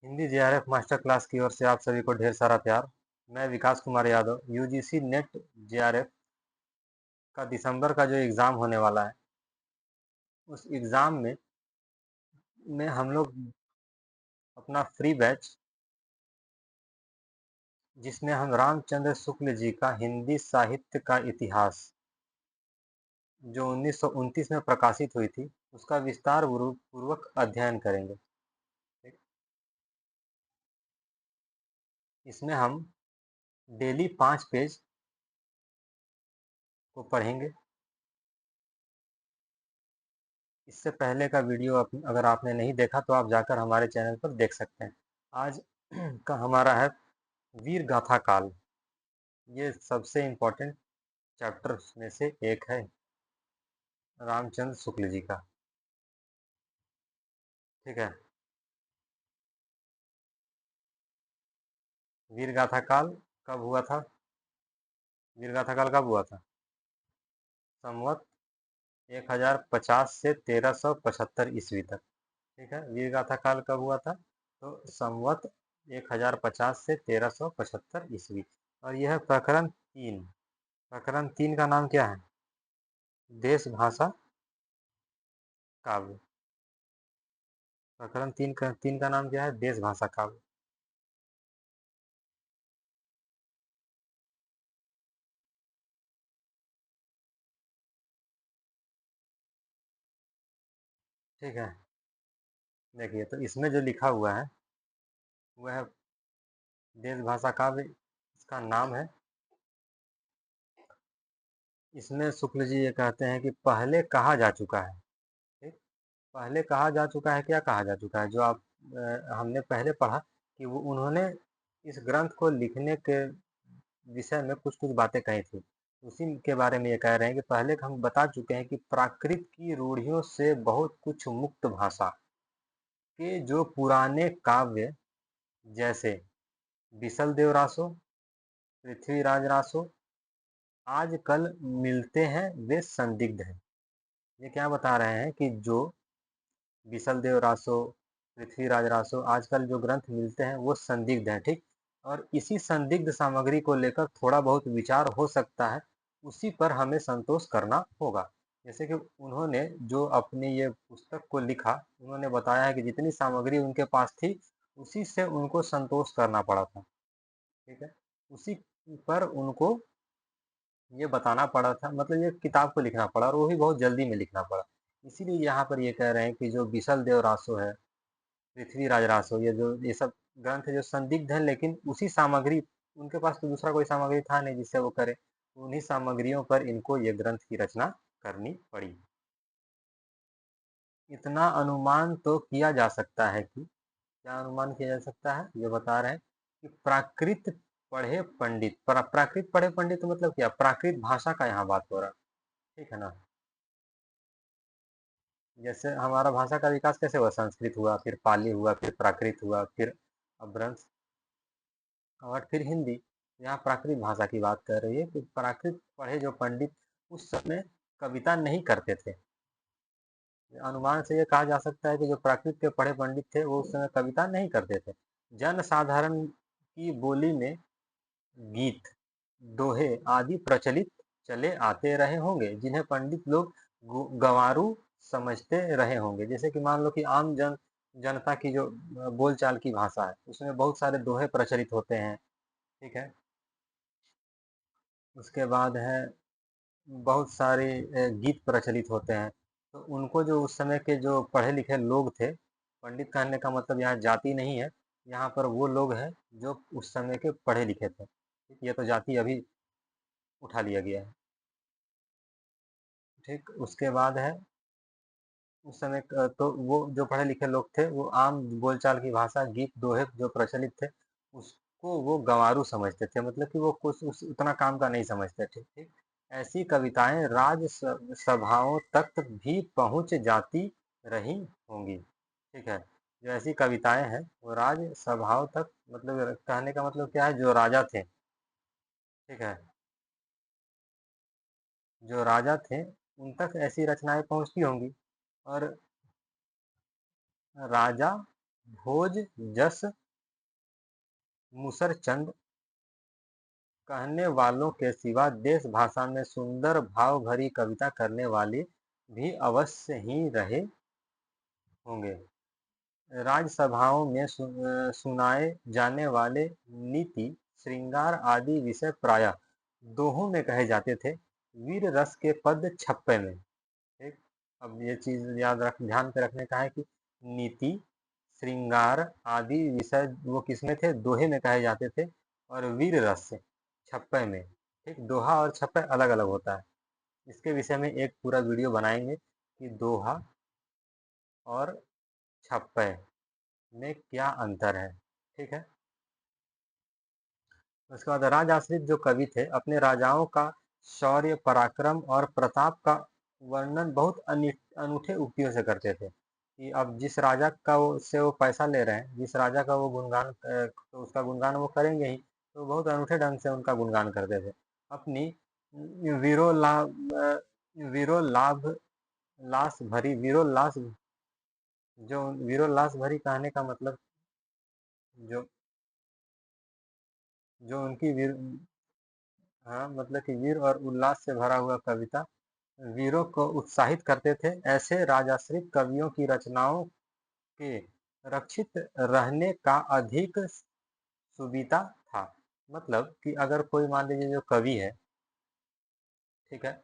Hindi JRF master class की ओर से आप सभी को ढेर सारा प्यार। मैं Vikas Kumar Yadav. UGC NET JRF का दिसंबर का जो एग्ज़ाम होने वाला है, उस एग्ज़ाम में हम लोग अपना फ्री बैच, जिसमें हम रामचंद्र शुक्ल जी का हिंदी साहित्य का इतिहास, जो 1929 में प्रकाशित हुई थी, उसका विस्तार पूर्वक अध्ययन करेंगे। इसमें हम डेली 5 पेज को पढ़ेंगे। इससे पहले का वीडियो अगर आपने नहीं देखा तो आप जाकर हमारे चैनल पर देख सकते हैं। आज का हमारा है वीर गाथा काल। ये सबसे इम्पोर्टेंट चैप्टर में से एक है, रामचंद्र शुक्ल जी का। ठीक है। वीर गाथा काल कब हुआ था? वीर गाथा काल कब हुआ था? संवत 1050 से 1375 ईस्वी तक। ठीक है। वीर गाथा काल कब हुआ था? तो संवत 1050 से 1375 ईस्वी। और यह प्रकरण 3 का नाम क्या है? देश भाषा काव्य। प्रकरण 3 का नाम क्या है? देश भाषा काव्य। ठीक है। देखिए, तो इसमें जो लिखा हुआ है वह है देश भाषा काव्य। इसका नाम है। इसमें शुक्ल जी ये कहते हैं कि पहले कहा जा चुका है। ठीक। पहले कहा जा चुका है। क्या कहा जा चुका है? जो आप हमने पहले पढ़ा कि वो उन्होंने इस ग्रंथ को लिखने के विषय में कुछ कुछ बातें कही थी, उसी के बारे में ये कह रहे हैं कि पहले हम बता चुके हैं कि प्राकृत की रूढ़ियों से बहुत कुछ मुक्त भाषा के जो पुराने काव्य, जैसे बिसल देव रासो, पृथ्वीराज रासो, आजकल मिलते हैं, वे संदिग्ध हैं। ये क्या बता रहे हैं कि जो बिसल देव रासो, पृथ्वीराज रासो, आजकल जो ग्रंथ मिलते हैं वो संदिग्ध हैं। ठीक। और इसी संदिग्ध सामग्री को लेकर थोड़ा बहुत विचार हो सकता है, उसी पर हमें संतोष करना होगा। जैसे कि उन्होंने जो अपनी ये पुस्तक को लिखा, उन्होंने बताया है कि जितनी सामग्री उनके पास थी उसी से उनको संतोष करना पड़ा था। ठीक है। उसी पर उनको ये बताना पड़ा था, मतलब ये किताब को लिखना पड़ा, और वो भी बहुत जल्दी में लिखना पड़ा। इसीलिए यहाँ पर ये कह रहे हैं कि जो बिसल देव रासो है, पृथ्वीराज रासो, ये सब ग्रंथ है जो संदिग्ध है, लेकिन उसी सामग्री, उनके पास तो दूसरा कोई सामग्री था नहीं जिससे वो करे, उन्हीं सामग्रियों पर इनको ये ग्रंथ की रचना करनी पड़ी। इतना अनुमान तो किया जा सकता है कि, क्या अनुमान किया जा सकता है? ये बता रहे हैं कि प्राकृत पढ़े पंडित, प्राकृत पढ़े पंडित तो मतलब क्या? प्राकृत भाषा का यहाँ बात हो रहा है। ठीक है ना। जैसे हमारा भाषा का विकास कैसे हुआ? संस्कृत हुआ, फिर पाली हुआ, फिर प्राकृत हुआ, फिर अपभ्रंश, और फिर हिंदी। यहाँ प्राकृत भाषा की बात कर रही है कि प्राकृत पढ़े जो पंडित उस समय कविता नहीं करते थे। अनुमान से ये कहा जा सकता है कि जो प्राकृत के पढ़े पंडित थे वो उस समय कविता नहीं करते थे। जन साधारण की बोली में गीत, दोहे आदि प्रचलित चले आते रहे होंगे, जिन्हें पंडित लोग गंवारू समझते रहे होंगे। जैसे कि मान लो कि आम जनता की जो बोलचाल की भाषा है, उसमें बहुत सारे दोहे प्रचलित होते हैं। ठीक है। उसके बाद है बहुत सारे गीत प्रचलित होते हैं। तो उनको जो उस समय के जो पढ़े लिखे लोग थे, पंडित कहने का मतलब यहाँ जाति नहीं है, यहाँ पर वो लोग हैं जो उस समय के पढ़े लिखे थे। ये तो जाति अभी उठा लिया गया है। ठीक। उसके बाद है उस समय तो वो जो पढ़े लिखे लोग थे वो आम बोलचाल की भाषा, गीत दोहे जो प्रचलित थे, उसको वो गंवारू समझते थे, मतलब कि वो कुछ उतना काम का नहीं समझते थे। ठीक। ऐसी कविताएं सभाओं तक भी पहुंच जाती रही होंगी। ठीक है। जो ऐसी कविताएं हैं वो राज सभाओं तक, मतलब कहने का मतलब क्या है, जो राजा थे, ठीक है, जो राजा थे उन तक ऐसी रचनाएं पहुंचती होंगी। और राजा भोज जस मुसरचंद कहने वालों के सिवा देश भाषा में सुंदर भाव भरी कविता करने वाले भी अवश्य ही रहे होंगे। राजसभाओं में सुनाए जाने वाले नीति, श्रृंगार आदि विषय प्रायः दोहों में कहे जाते थे। वीर रस के पद छप्पे में। ठीक। अब ये चीज ध्यान पे रखने का है कि नीति, श्रृंगार आदि विषय वो किसमें थे, दोहे में कहे जाते थे। और वीर रस छप्पे में। ठीक, दोहा और छप्पे अलग अलग होता है। इसके विषय में एक पूरा वीडियो बनाएंगे कि दोहा और छप्पे में क्या अंतर है। ठीक है। उसके बाद राजाश्रित जो कवि थे अपने राजाओं का शौर्य, पराक्रम और प्रताप का वर्णन बहुत अनूठे उक्तियों से करते थे। कि अब जिस राजा का से वो पैसा ले रहे हैं, जिस राजा का वो गुणगान, तो उसका गुणगान वो करेंगे ही, तो बहुत अनूठे ढंग से उनका गुणगान करते थे। अपनी वीरोल्लाभ लास भरी वीरोल्लास जो वीरोल्लास भरी कहने का मतलब, जो जो उनकी वीर, हाँ मतलब कि वीर और उल्लास से भरा हुआ कविता वीरों को उत्साहित करते थे। ऐसे राजाश्रित कवियों की रचनाओं के रक्षित रहने का अधिक सुविधा था। मतलब कि अगर कोई मान लीजिए जो कवि है, ठीक है,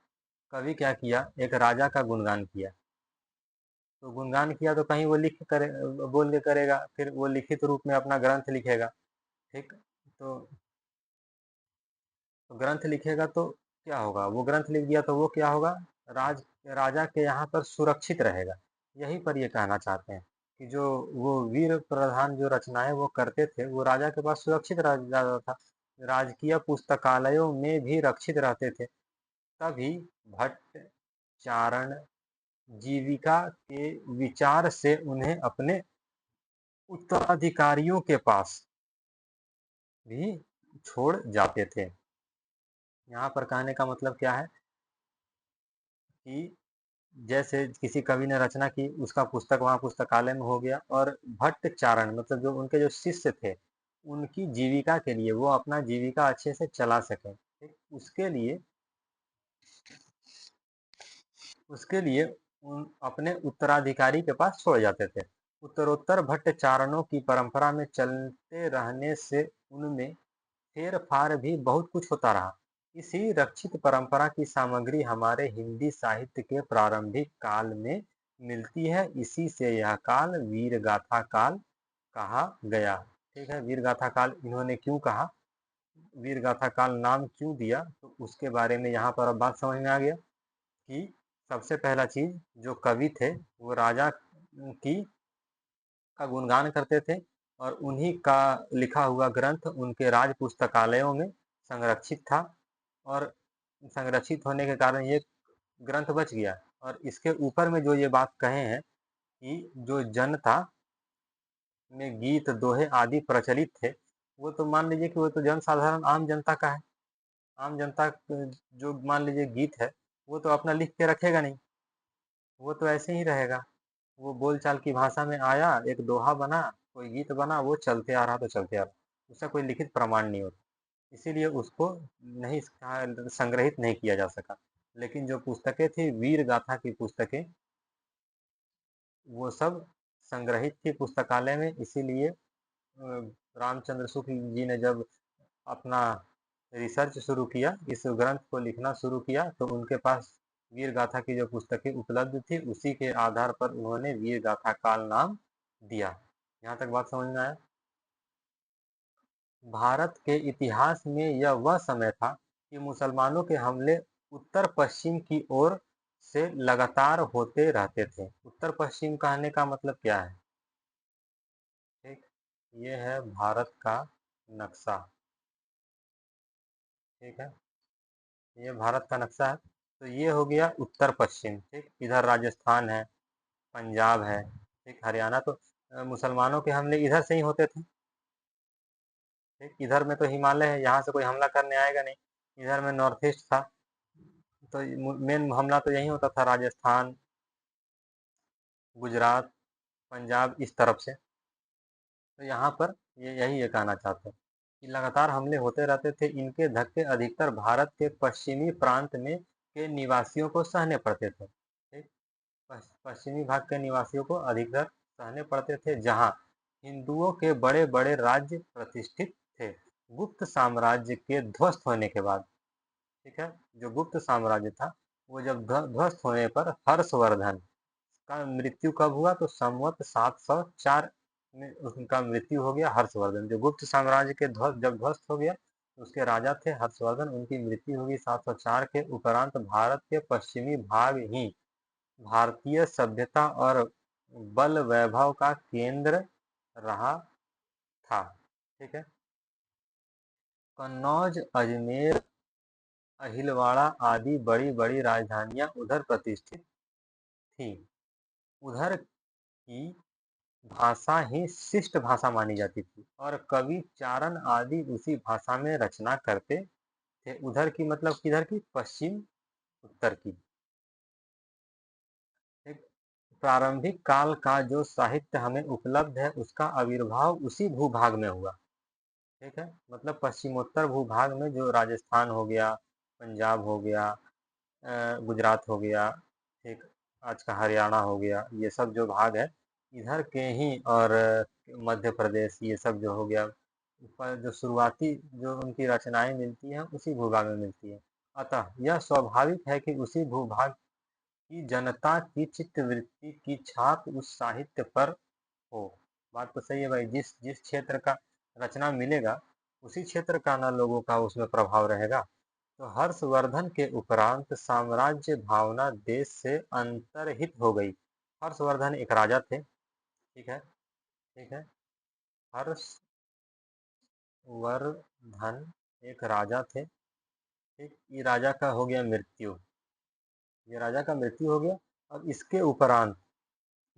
कवि क्या किया, एक राजा का गुणगान किया, तो गुणगान किया तो कहीं वो लिख करे, बोल के करेगा, फिर वो लिखित रूप में अपना ग्रंथ लिखेगा। ठीक। तो ग्रंथ लिखेगा तो क्या होगा, वो ग्रंथ लिख दिया तो वो क्या होगा, राजा के यहाँ पर सुरक्षित रहेगा। यही पर ये कहना चाहते हैं कि जो वो वीर प्रधान जो रचनाएं वो करते थे, वो राजा के पास सुरक्षित रह जाता था, राजकीय पुस्तकालयों में भी रक्षित रहते थे। तभी भट्ट चारण जीविका के विचार से उन्हें अपने उत्तराधिकारियों के पास भी छोड़ जाते थे। यहाँ पर कहने का मतलब क्या है कि जैसे किसी कवि ने रचना की, उसका पुस्तक वहाँ पुस्तकालय में हो गया, और भट्ट चारण मतलब जो उनके जो शिष्य थे, उनकी जीविका के लिए, वो अपना जीविका अच्छे से चला सके, ठीक, उसके लिए उन अपने उत्तराधिकारी के पास छोड़ जाते थे। उत्तरोत्तर भट्ट चारणों की परंपरा में चलते रहने से उनमें फेर फार भी बहुत कुछ होता रहा। इसी रक्षित परंपरा की सामग्री हमारे हिंदी साहित्य के प्रारंभिक काल में मिलती है। इसी से यह काल वीर गाथा काल कहा गया। ठीक है, वीर गाथा काल इन्होंने क्यों कहा, वीर गाथा काल नाम क्यों दिया, तो उसके बारे में यहाँ पर अब बात समझ में आ गया कि सबसे पहला चीज, जो कवि थे वो राजा की का गुणगान करते थे, और उन्हीं का लिखा हुआ ग्रंथ उनके राज पुस्तकालयों में संरक्षित था। और संरक्षित होने के कारण ये ग्रंथ बच गया। और इसके ऊपर में जो ये बात कहे हैं कि जो जनता में गीत दोहे आदि प्रचलित थे, वो तो मान लीजिए कि वो तो जन साधारण आम जनता का है। आम जनता जो मान लीजिए गीत है, वो तो अपना लिख के रखेगा नहीं, वो तो ऐसे ही रहेगा। वो बोलचाल की भाषा में आया, एक दोहा बना, कोई गीत बना, वो चलते आ रहा तो चलते आ रहा, उसका कोई लिखित प्रमाण नहीं होता। इसीलिए उसको नहीं संग्रहित नहीं किया जा सका। लेकिन जो पुस्तकें थी वीर गाथा की पुस्तकें, वो सब संग्रहित थी पुस्तकालय में। इसीलिए रामचंद्र शुक्ल जी ने जब अपना रिसर्च शुरू किया, इस ग्रंथ को लिखना शुरू किया, तो उनके पास वीर गाथा की जो पुस्तकें उपलब्ध थी, उसी के आधार पर उन्होंने वीर गाथा काल नाम दिया। यहाँ तक बात समझ में आया। भारत के इतिहास में यह वह समय था कि मुसलमानों के हमले उत्तर पश्चिम की ओर से लगातार होते रहते थे। उत्तर पश्चिम कहने का मतलब क्या है, ठीक, ये है भारत का नक्शा। ठीक है, ये भारत का नक्शा है। तो ये हो गया उत्तर पश्चिम। ठीक, इधर राजस्थान है, पंजाब है, ठीक, हरियाणा, तो मुसलमानों के हमले इधर से ही होते थे। ठीक, इधर में तो हिमालय है, यहाँ से कोई हमला करने आएगा नहीं। इधर में नॉर्थ ईस्ट था, तो मेन हमला तो यही होता था, राजस्थान, गुजरात, पंजाब, इस तरफ से। तो यहाँ पर यही ये कहना चाहते हैं कि लगातार हमले होते रहते थे। इनके धक्के अधिकतर भारत के पश्चिमी प्रांत में के निवासियों को सहने पड़ते थे। ठीक? पश्चिमी भाग के निवासियों को अधिकतर सहने पड़ते थे, जहाँ हिंदुओं के बड़े बड़े राज्य प्रतिष्ठित थे। गुप्त साम्राज्य के ध्वस्त होने के बाद, ठीक है, जो गुप्त साम्राज्य था वो जब ध्वस्त होने पर हर्षवर्धन का मृत्यु कब हुआ, तो संवत 704 में उनका मृत्यु हो गया। हर्षवर्धन जो गुप्त साम्राज्य के जब ध्वस्त हो गया, तो उसके राजा थे हर्षवर्धन, उनकी मृत्यु होगी 704 के उपरांत। भारत के पश्चिमी भाग ही भारतीय सभ्यता और बल वैभव का केंद्र रहा था। ठीक है, कन्नौज, अजमेर, अहिलवाड़ा आदि बड़ी बड़ी राजधानियां उधर प्रतिष्ठित थी। उधर की भाषा ही शिष्ट भाषा मानी जाती थी और कवि चारण आदि उसी भाषा में रचना करते थे। उधर की मतलब किधर की, पश्चिम उत्तर की। एक प्रारंभिक काल का जो साहित्य हमें उपलब्ध है, उसका आविर्भाव उसी भूभाग में हुआ। ठीक है, मतलब पश्चिमोत्तर भूभाग में, जो राजस्थान हो गया, पंजाब हो गया, गुजरात हो गया, ठीक, आज का हरियाणा हो गया, ये सब जो भाग है इधर के ही, और मध्य प्रदेश, ये सब जो हो गया, पर जो शुरुआती जो उनकी रचनाएं मिलती हैं उसी भूभाग में मिलती है। अतः यह स्वाभाविक है कि उसी भूभाग की जनता की चित्तवृत्ति की छाप उस साहित्य पर हो। बात तो सही है भाई, जिस जिस क्षेत्र का रचना मिलेगा उसी क्षेत्र का ना लोगों का उसमें प्रभाव रहेगा। तो हर्षवर्धन के उपरांत साम्राज्य भावना देश से अंतर्हित हो गई। हर्षवर्धन एक राजा थे, ठीक है, ठीक है, हर्षवर्धन एक राजा थे। ठीक, ये राजा का हो गया मृत्यु, ये राजा का मृत्यु हो गया। और इसके उपरांत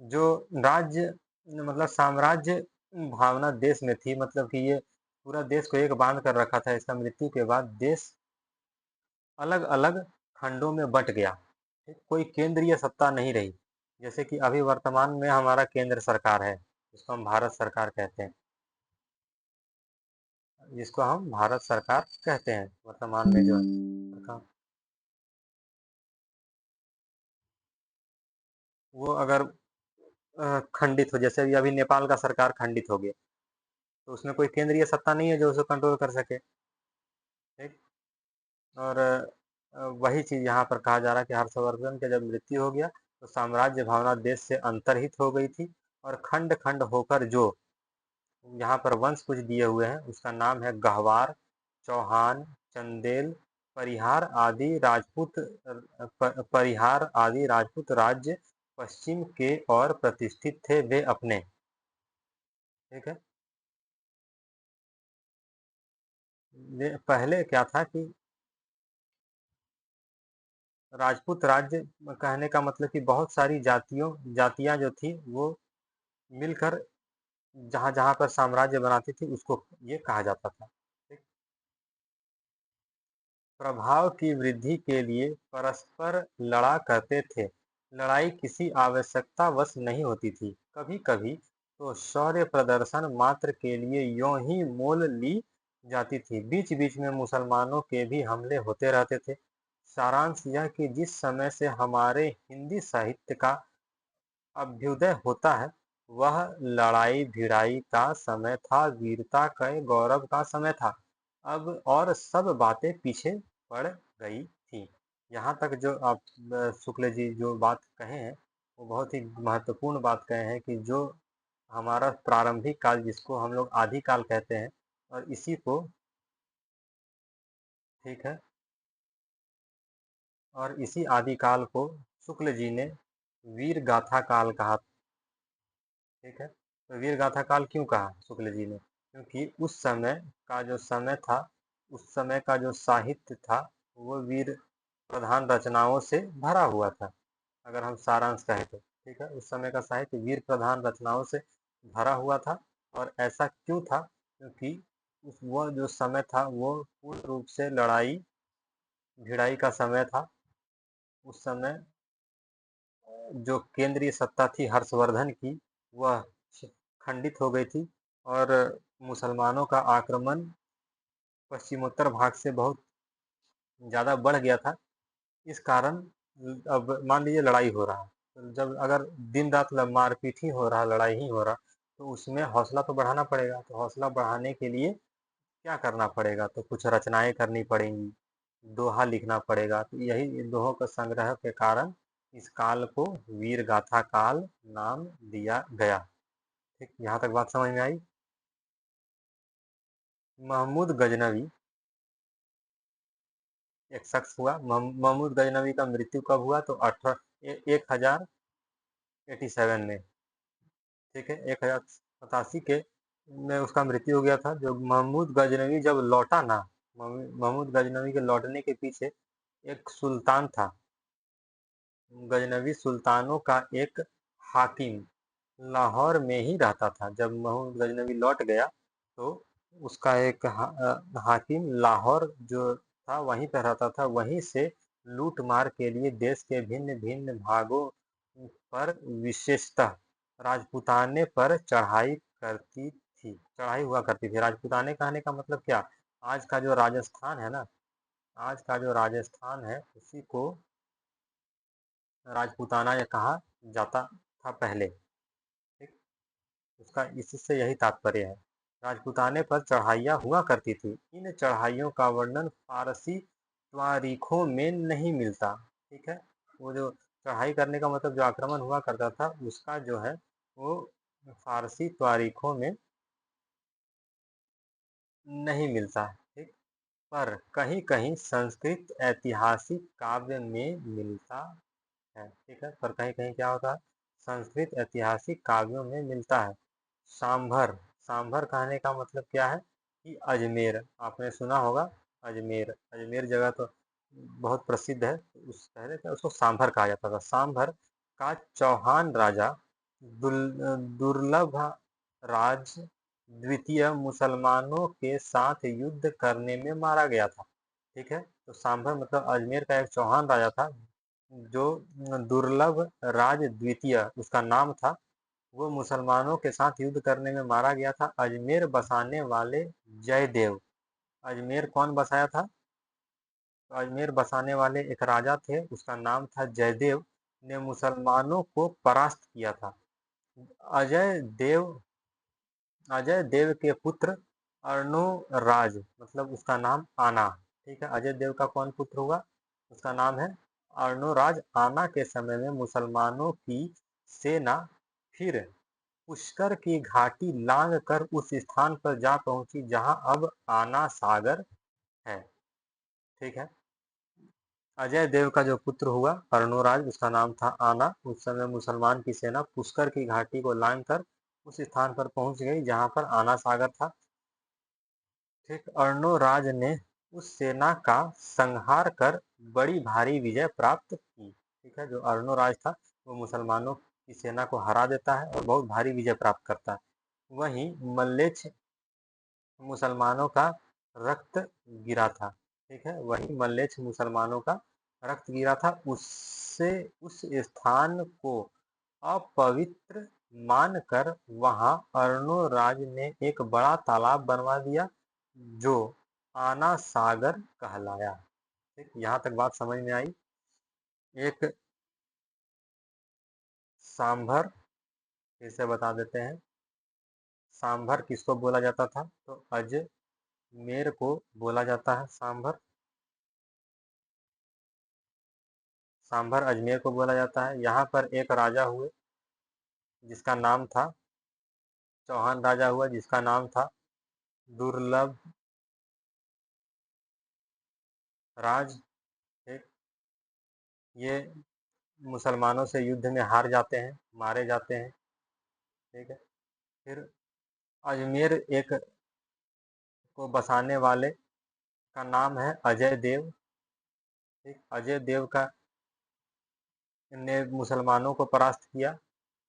जो राज्य मतलब साम्राज्य भावना देश में थी, मतलब कि ये पूरा देश को एक बांध कर रखा था। इसका मृत्यु के बाद देश अलग अलग खंडों में बट गया। ठीक? कोई केंद्रीय सत्ता नहीं रही। जैसे कि अभी वर्तमान में हमारा केंद्र सरकार है, जिसको हम भारत सरकार कहते हैं, जिसको हम भारत सरकार कहते हैं वर्तमान में जो है सरकार, वो अगर खंडित हो, जैसे अभी अभी नेपाल का सरकार खंडित हो गया, तो उसमें कोई केंद्रीय सत्ता नहीं है जो उसे कंट्रोल कर सके। ठीक, और वही चीज यहाँ पर कहा जा रहा है कि हर्षवर्धन का जब मृत्यु हो गया तो साम्राज्य भावना देश से अंतर्हित हो गई थी, और खंड खंड होकर जो यहाँ पर वंश कुछ दिए हुए हैं, उसका नाम है गहवार, चौहान, चंदेल, परिहार आदि राजपूत, परिहार आदि राजपूत राज्य पश्चिम के और प्रतिष्ठित थे वे अपने। ठीक है, पहले क्या था कि राजपूत राज्य कहने का मतलब कि बहुत सारी जातियां जो थी वो मिलकर जहां जहां पर साम्राज्य बनाती थी उसको ये कहा जाता था। ठीक? प्रभाव की वृद्धि के लिए परस्पर लड़ा करते थे। लड़ाई किसी आवश्यकतावश नहीं होती थी, कभी कभी तो शौर्य प्रदर्शन मात्र के लिए यों ही मोल ली जाती थी। बीच बीच में मुसलमानों के भी हमले होते रहते थे। सारांश यह कि जिस समय से हमारे हिंदी साहित्य का अभ्युदय होता है, वह लड़ाई भिड़ाई का समय था, वीरता के गौरव का समय था। अब और सब बातें पीछे पड़ गई थी। यहाँ तक जो आप शुक्ल जी जो बात कहे हैं, वो बहुत ही महत्वपूर्ण बात कहे हैं कि जो हमारा प्रारंभिक काल जिसको हम लोग आदि काल कहते हैं, और इसी को, ठीक है, और इसी आदि काल को शुक्ल जी ने वीर गाथा काल कहा। ठीक है, तो वीर गाथा काल क्यों कहा शुक्ल जी ने, क्योंकि उस समय का जो समय था, उस समय का जो साहित्य था वो वीर प्रधान रचनाओं से भरा हुआ था। अगर हम सारांश कहें तो, ठीक है, उस समय का साहित्य वीर प्रधान रचनाओं से भरा हुआ था। और ऐसा क्यों था, क्योंकि उस वो जो समय था वो पूर्ण रूप से लड़ाई भिड़ाई का समय था। उस समय जो केंद्रीय सत्ता थी हर्षवर्धन की, वह खंडित हो गई थी। और मुसलमानों का आक्रमण पश्चिमोत्तर भाग से बहुत ज़्यादा बढ़ गया था। इस कारण अब मान लीजिए लड़ाई हो रहा है, तो जब अगर दिन रात मारपीट ही हो रहा, लड़ाई ही हो रहा, तो उसमें हौसला तो बढ़ाना पड़ेगा। तो हौसला बढ़ाने के लिए क्या करना पड़ेगा? तो कुछ रचनाएं करनी पड़ेंगी, दोहा लिखना पड़ेगा। तो यही दोहों का संग्रह के कारण इस काल को वीर गाथा काल नाम दिया गया। ठीक, यहाँ तक बात समझ में आई। महमूद गजनवी एक शख्स हुआ। महमूद गजनवी का मृत्यु कब हुआ? तो 1087 में। ठीक है, 1087 के में उसका मृत्यु हो गया था। जो महमूद गजनवी जब लौटा ना, महमूद गजनवी के लौटने के पीछे एक सुल्तान था। गजनवी सुल्तानों का एक हाकिम लाहौर में ही रहता था। जब महमूद गजनवी लौट गया तो उसका एक हाकिम लाहौर जो था वहीं पर रहता था। वहीं से लूट मार के लिए देश के भिन्न भिन्न भागों पर विशेषतः राजपूताने पर चढ़ाई हुआ करती थी। राजपूताने कहने का मतलब क्या? आज का जो राजस्थान है ना, आज का जो राजस्थान है उसी को राजपूताना ये कहा जाता था पहले। ठीक, उसका इससे यही तात्पर्य है। राजपूताने पर चढ़ाइयाँ हुआ करती थी। इन चढ़ाइयों का वर्णन फारसी त्वारीखों में नहीं मिलता। ठीक है, वो जो चढ़ाई करने का मतलब जो आक्रमण हुआ करता था उसका जो है वो फारसी त्वारीखों में नहीं मिलता है। ठीक, पर कहीं कहीं संस्कृत ऐतिहासिक काव्य में मिलता है। ठीक है, पर कहीं कहीं क्या होता है? संस्कृत ऐतिहासिक काव्यों में मिलता है। सांभर, सांभर कहने का मतलब क्या है? कि अजमेर, आपने सुना होगा। अजमेर, अजमेर जगह तो बहुत प्रसिद्ध है। उस पहले क्या उसको सांभर कहा जाता था। सांभर का चौहान राजा दुर्लभ राज द्वितीय मुसलमानों के साथ युद्ध करने में मारा गया था। ठीक है, तो सांभर मतलब अजमेर का एक चौहान राजा था जो दुर्लभ राज द्वितीय उसका नाम था। वो मुसलमानों के साथ युद्ध करने में मारा गया था। अजमेर बसाने वाले जयदेव, अजमेर कौन बसाया था? तो अजमेर बसाने वाले एक राजा थे, उसका नाम था जयदेव, ने मुसलमानों को परास्त किया था। अजय देव, अजय देव के पुत्र अर्णोराज मतलब उसका नाम आना। ठीक है, अजय देव का कौन पुत्र हुआ? उसका नाम है अर्णोराज। आना के समय में मुसलमानों की सेना फिर पुष्कर की घाटी लांग कर उस स्थान पर जा पहुंची जहां अब आना सागर है। ठीक है, अजय देव का जो पुत्र हुआ अर्णोराज उसका नाम था आना। उस समय मुसलमान की सेना पुष्कर की घाटी को लांग कर उस स्थान पर पहुंच गई जहां पर आना सागर था। ठीक, अर्णोराज ने उस सेना का संहार कर बड़ी भारी विजय प्राप्त की। ठीक है, जो अर्णोराज था वो मुसलमानों की सेना को हरा देता है और बहुत भारी विजय प्राप्त करता है। वहीं मल्लेच्छ मुसलमानों का रक्त गिरा था। ठीक है, वहीं मल्लेच्छ मुसलमानों का रक्त गिरा था। उससे उस स्थान को अपवित्र मानकर वहां अर्णोराज ने एक बड़ा तालाब बनवा दिया जो आना सागर कहलाया। ठीक, यहाँ तक बात समझ में आई। एक सांभर फिर से बता देते हैं। सांभर किसको बोला जाता था? तो अजमेर को बोला जाता है सांभर। सांभर अजमेर को बोला जाता है। यहाँ पर एक राजा हुए जिसका नाम था, चौहान राजा हुआ जिसका नाम था दुर्लभ राज। ठीक, ये मुसलमानों से युद्ध में हार जाते हैं, मारे जाते हैं। ठीक है, फिर अजमेर एक को बसाने वाले का नाम है अजय देव। ठीक, अजय देव का ने मुसलमानों को परास्त किया।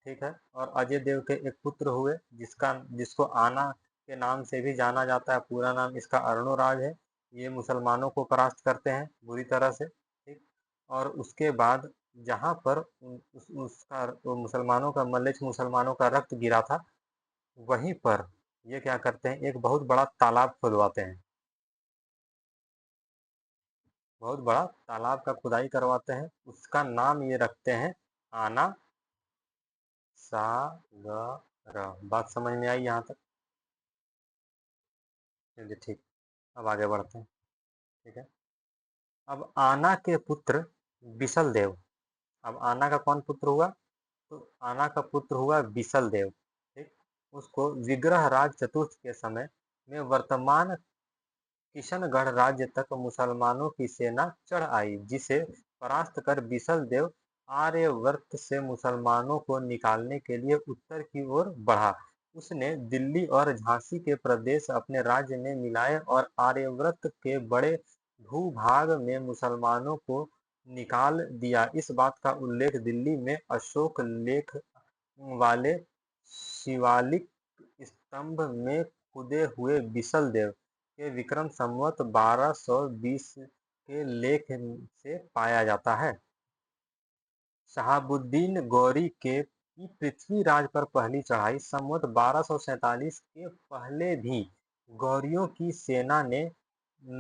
ठीक है, और अजय देव के एक पुत्र हुए जिसको आना के नाम से भी जाना जाता है। पूरा नाम इसका अर्णोराज है। ये मुसलमानों को परास्त करते हैं बुरी तरह से। ठीक, और उसके बाद जहाँ पर उसका मुसलमानों का मल्लेच्छ मुसलमानों का रक्त गिरा था वहीं पर ये क्या करते हैं, एक बहुत बड़ा तालाब खुदवाते हैं, बहुत बड़ा तालाब का खुदाई करवाते हैं, उसका नाम ये रखते हैं आना सागर। बात समझ में आई यहाँ तक? चलिए ठीक, अब आगे बढ़ते हैं। ठीक है, अब आना के पुत्र बिसल देव, अब आना का कौन पुत्र हुआ, तो आना का पुत्र हुआ बिसल देव। ठीक, उसको विग्रह राज चतुर्थ के समय में वर्तमान किशनगढ़ राज्य तक मुसलमानों की सेना चढ़ आई, जिसे परास्त कर बिसल देव आर्यवर्त से मुसलमानों को निकालने के लिए उत्तर की ओर बढ़ा। उसने दिल्ली और झांसी के प्रदेश अपने राज्य में मिलाए और आर्यवर्त के बड़े भूभाग में मुसलमानों को निकाल दिया। इस बात का उल्लेख दिल्ली में अशोक लेख वाले शिवालिक स्तंभ में खुदे हुए बिसल देव के विक्रम संवत 1220 के लेख से पाया जाता है। शहाबुद्दीन गौरी की पृथ्वीराज पर पहली चढ़ाई संवत 1247 के पहले भी गौरियों की सेना ने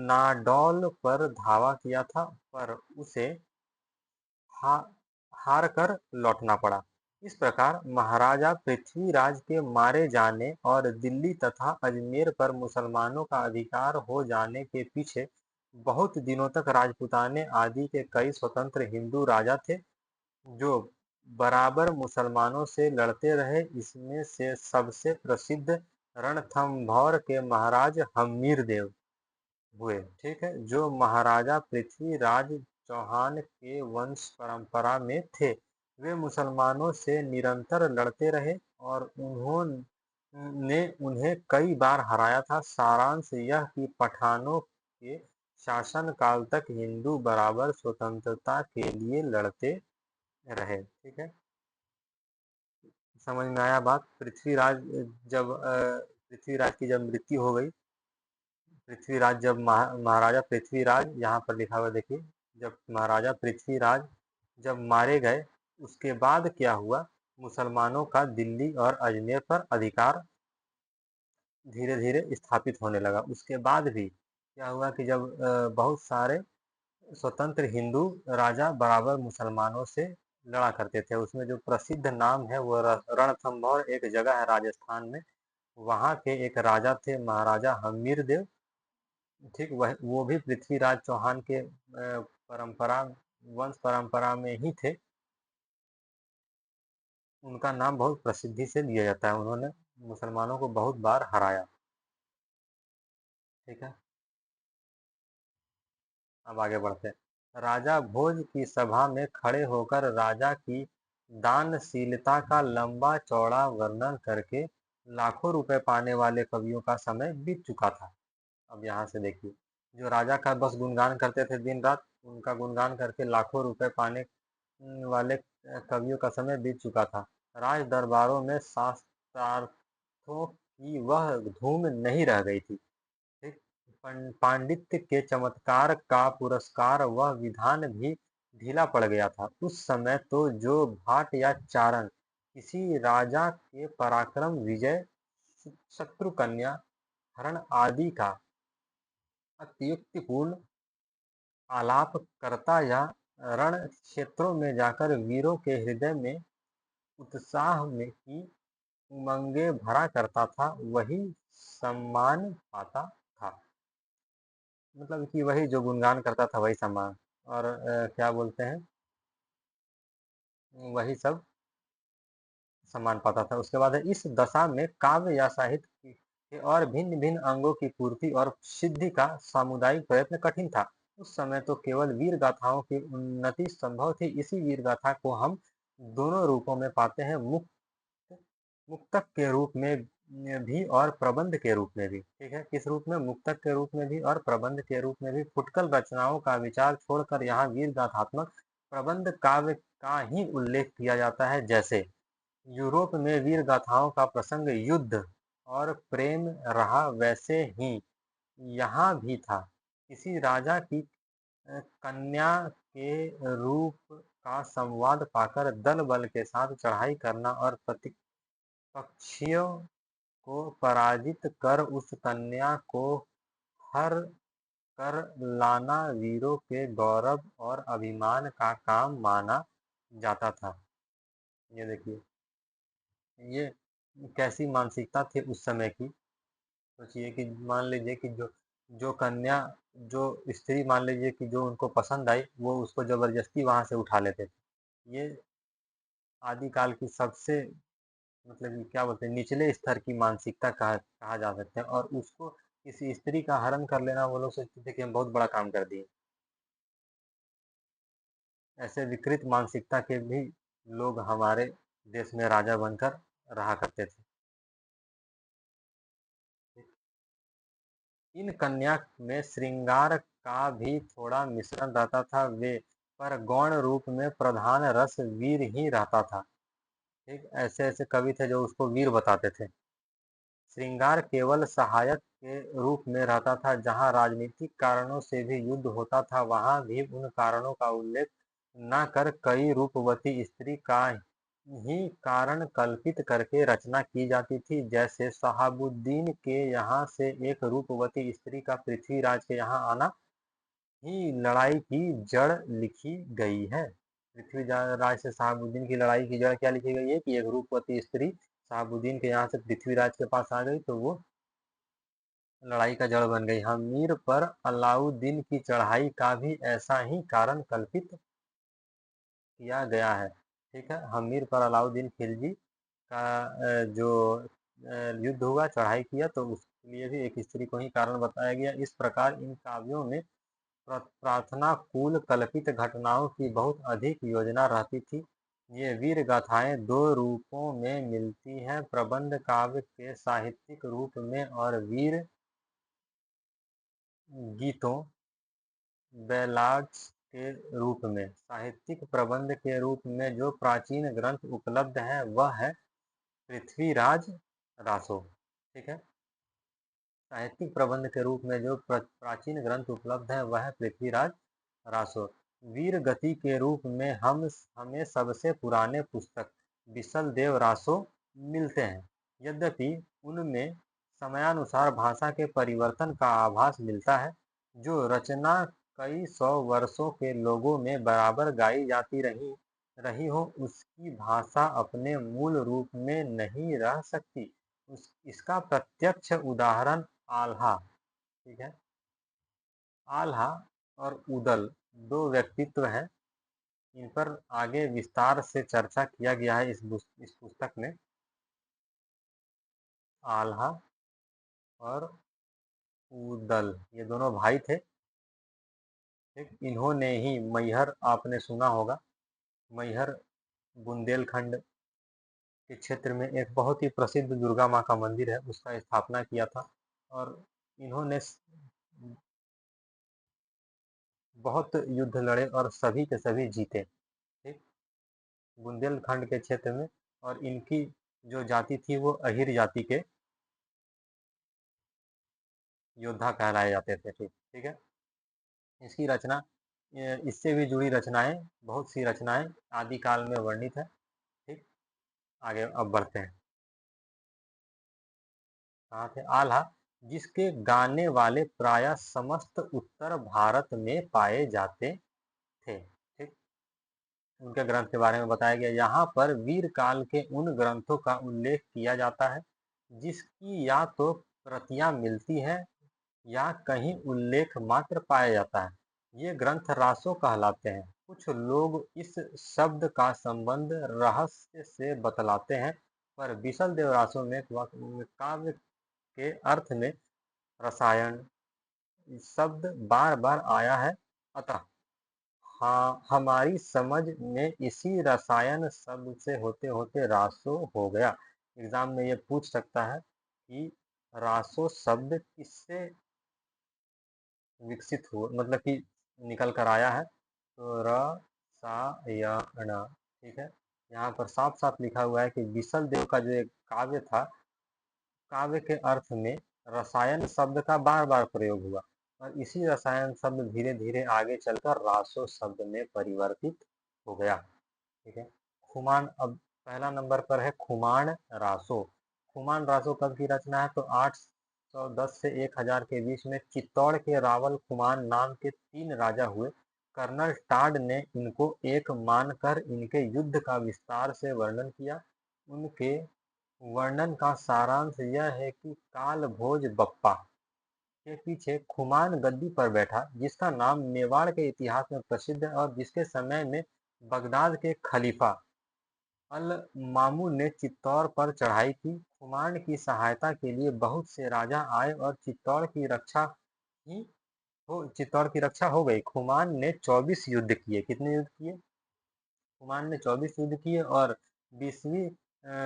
नाडौल पर धावा किया था, पर उसे हा, हार कर लौटना पड़ा। इस प्रकार महाराजा पृथ्वीराज के मारे जाने और दिल्ली तथा अजमेर पर मुसलमानों का अधिकार हो जाने के पीछे बहुत दिनों तक राजपूताने आदि के कई स्वतंत्र हिंदू राजा थे, जो बराबर मुसलमानों से लड़ते रहे। इसमें से सबसे प्रसिद्ध रणथंभौर के महाराज हम्मीर देव हुए। ठीक है, जो महाराजा पृथ्वीराज चौहान के वंश परंपरा में थे। वे मुसलमानों से निरंतर लड़ते रहे और उन्होंने उन्हें कई बार हराया था। सारांश यह कि पठानों के शासन काल तक हिंदू बराबर स्वतंत्रता के लिए लड़ते रहे। ठीक है, समझ में आया बात? पृथ्वीराज जब पृथ्वीराज की जब मृत्यु हो गई, पृथ्वीराज जब महाराजा पृथ्वीराज यहाँ पर लिखा हुआ देखिए, जब महाराजा पृथ्वीराज जब मारे गए, उसके बाद क्या हुआ, मुसलमानों का दिल्ली और अजमेर पर अधिकार धीरे धीरे स्थापित होने लगा। उसके बाद भी क्या हुआ कि जब बहुत सारे स्वतंत्र हिंदू राजा बराबर मुसलमानों से लड़ा करते थे, उसमें जो प्रसिद्ध नाम है वो रणथंभौर एक जगह है राजस्थान में, वहाँ के एक राजा थे महाराजा हम्मीर देव। ठीक, वह वो भी पृथ्वीराज चौहान के परंपरा वंश परंपरा में ही थे। उनका नाम बहुत प्रसिद्धि से लिया जाता है, उन्होंने मुसलमानों को बहुत बार हराया। ठीक है, अब आगे बढ़ते हैं। राजा भोज की सभा में खड़े होकर राजा की दानशीलता का लंबा चौड़ा वर्णन करके लाखों रुपए पाने वाले कवियों का समय बीत चुका था। अब यहाँ से देखिए, जो राजा का बस गुणगान करते थे दिन रात, उनका गुणगान करके लाखों रुपए पाने वाले कवियों का समय बीत चुका था। राज दरबारों में शास्त्रार्थों की वह धूम नहीं रह गई थी। ठीक, पांडित्य के चमत्कार का पुरस्कार वह विधान भी ढीला पड़ गया था। उस समय तो जो भाट या चारण किसी राजा के पराक्रम, विजय, शत्रु कन्या हरण आदि का अत्युक्तिपूर्ण आलाप करता या रण क्षेत्रों में जाकर वीरों के हृदय में उत्साह में की उमंगे भरा करता था, वही सम्मान पाता था। मतलब कि वही जो गुणगान करता था वही सम्मान, और क्या बोलते हैं, वही सब सम्मान पाता था। उसके बाद है, इस दशा में काव्य या साहित्य के और भिन्न भिन्न अंगों की पूर्ति और सिद्धि का सामुदायिक प्रयत्न कठिन था। उस समय तो केवल वीर गाथाओं की उन्नति संभव थी। इसी वीर गाथा को हम दोनों रूपों में पाते हैं, मुक्तक के रूप में भी और प्रबंध के रूप में भी। ठीक है, किस रूप में, मुक्तक के रूप में भी और प्रबंध के रूप में भी। फुटकल रचनाओं का विचार छोड़कर यहाँ वीर गाथात्मक प्रबंध काव्य का ही उल्लेख किया जाता है। जैसे यूरोप में वीर गाथाओं का प्रसंग युद्ध और प्रेम रहा, वैसे ही यहाँ भी था। किसी राजा की कन्या के रूप का संवाद पाकर दल बल के साथ चढ़ाई करना और प्रतिपक्षियों को पराजित कर उस कन्या को हर कर लाना वीरों के गौरव और अभिमान का काम माना जाता था। ये देखिए, ये कैसी मानसिकता थी उस समय की। सोचिए कि मान लीजिए कि जो जो कन्या जो स्त्री मान लीजिए कि जो उनको पसंद आई, वो उसको जबरदस्ती वहां से उठा लेते थे। ये आदिकाल की सबसे मतलब कि क्या बोलते हैं, निचले स्तर की मानसिकता कहा कहा जा सकता है। और उसको किसी स्त्री का हरण कर लेना, वो लोग सोचते थे कि हम बहुत बड़ा काम कर दिए। ऐसे विकृत मानसिकता के भी लोग हमारे देश में राजा बनकर रहा करते थे। इन कन्या में श्रृंगार का भी थोड़ा मिश्रण रहता था, वे पर गौण रूप में प्रधान रस वीर ही रहता था। ठीक, ऐसे ऐसे कवि थे जो उसको वीर बताते थे। श्रृंगार केवल सहायक के रूप में रहता था। जहाँ राजनीतिक कारणों से भी युद्ध होता था, वहाँ भी उन कारणों का उल्लेख न कर कई रूपवती स्त्री का ही कारण कल्पित करके रचना की जाती थी। जैसे शहाबुद्दीन के यहाँ से एक रूपवती स्त्री का पृथ्वीराज के यहाँ आना ही लड़ाई की जड़ लिखी गई है। पृथ्वीराज से शहाबुद्दीन की लड़ाई की जड़ क्या लिखी गई है कि एक रूपवती स्त्री शहाबुद्दीन के यहाँ से पृथ्वीराज के पास आ गई, तो वो लड़ाई का जड़ बन गई। हमीर पर अलाउद्दीन की चढ़ाई का भी ऐसा ही कारण कल्पित किया गया है। ठीक है, हमीर पर अलाउद्दीन खिलजी का जो युद्ध हुआ, चढ़ाई किया, तो उसके लिए भी एक स्त्री को ही कारण बताया गया। इस प्रकार इन काव्यों में प्रार्थना कूल कल्पित घटनाओं की बहुत अधिक योजना रहती थी। ये वीर गाथाएं दो रूपों में मिलती हैं, प्रबंध काव्य के साहित्यिक रूप में और वीर गीतों बैलाड्स के रूप में। साहित्यिक प्रबंध के रूप में जो प्राचीन ग्रंथ उपलब्ध है वह है पृथ्वीराज रासो। ठीक है, साहित्यिक प्रबंध के रूप में जो प्राचीन ग्रंथ उपलब्ध है वह है पृथ्वीराज रासो। वीर गति के रूप में हमें सबसे पुराने पुस्तक बिसल देव रासो मिलते हैं। यद्यपि उनमें समयानुसार भाषा के परिवर्तन का आभास मिलता है। जो रचना कई सौ वर्षों के लोगों में बराबर गाई जाती रही रही हो, उसकी भाषा अपने मूल रूप में नहीं रह सकती। इसका प्रत्यक्ष उदाहरण आल्हा। ठीक है, आल्हा और उदल दो व्यक्तित्व हैं। इन पर आगे विस्तार से चर्चा किया गया है इस पुस्तक में। आल्हा और उदल ये दोनों भाई थे। ठीक, इन्होंने ही मैहर, आपने सुना होगा, मैहर बुंदेलखंड के क्षेत्र में एक बहुत ही प्रसिद्ध दुर्गा माँ का मंदिर है, उसका स्थापना किया था। और इन्होंने बहुत युद्ध लड़े और सभी के सभी जीते। ठीक, बुंदेलखंड के क्षेत्र में। और इनकी जो जाति थी वो अहिर जाति के योद्धा कहलाए जाते थे। ठीक ठीक है, इसकी रचना इससे भी जुड़ी रचनाएं, बहुत सी रचनाएं आदिकाल में वर्णित है। ठीक, आगे अब बढ़ते हैं। कहाँ थे? आल्हा, जिसके गाने वाले प्राय समस्त उत्तर भारत में पाए जाते थे। ठीक, उनके ग्रंथ के बारे में बताया गया। यहाँ पर वीर काल के उन ग्रंथों का उल्लेख किया जाता है जिसकी या तो प्रतियां मिलती है या कहीं उल्लेख मात्र पाया जाता है। ये ग्रंथ रासो कहलाते हैं। कुछ लोग इस शब्द का संबंध रहस्य से बतलाते हैं, पर बिसल देव रासो में काव्य के अर्थ में रसायन शब्द बार बार आया है। अतः हाँ, हमारी समझ में इसी रसायन शब्द से होते होते रासो हो गया। एग्जाम में ये पूछ सकता है कि रासो शब्द किससे विकसित हुआ, मतलब कि निकल कर आया है। तो रसायन। ठीक है, यहाँ पर साफ साफ लिखा हुआ है कि विसल देव का जो एक काव्य था, काव्य के अर्थ में रसायन शब्द का बार बार प्रयोग हुआ, और इसी रसायन शब्द धीरे धीरे आगे चलकर रासो शब्द में परिवर्तित हो गया। ठीक है, खुमान, अब पहला नंबर पर है खुमान रासो। खुमान रासो कब की रचना है? तो 810 से 1000 के बीच में चित्तौड़ के रावल खुमान नाम के 3 राजा हुए। कर्नल टाड ने इनको एक मानकर इनके युद्ध का विस्तार से वर्णन किया। उनके वर्णन का सारांश यह है कि काल भोज बप्पा के पीछे खुमान गद्दी पर बैठा, जिसका नाम मेवाड़ के इतिहास में प्रसिद्ध है और जिसके समय में बगदाद के खलीफा अल मामून ने चित्तौड़ पर चढ़ाई की। खुमान की सहायता के लिए बहुत से राजा आए और ही चित्तौड़ की रक्षा हो गई। खुमान ने 24 युद्ध किए। कितने युद्ध किए? खुमान ने 24 युद्ध किए और 20वीं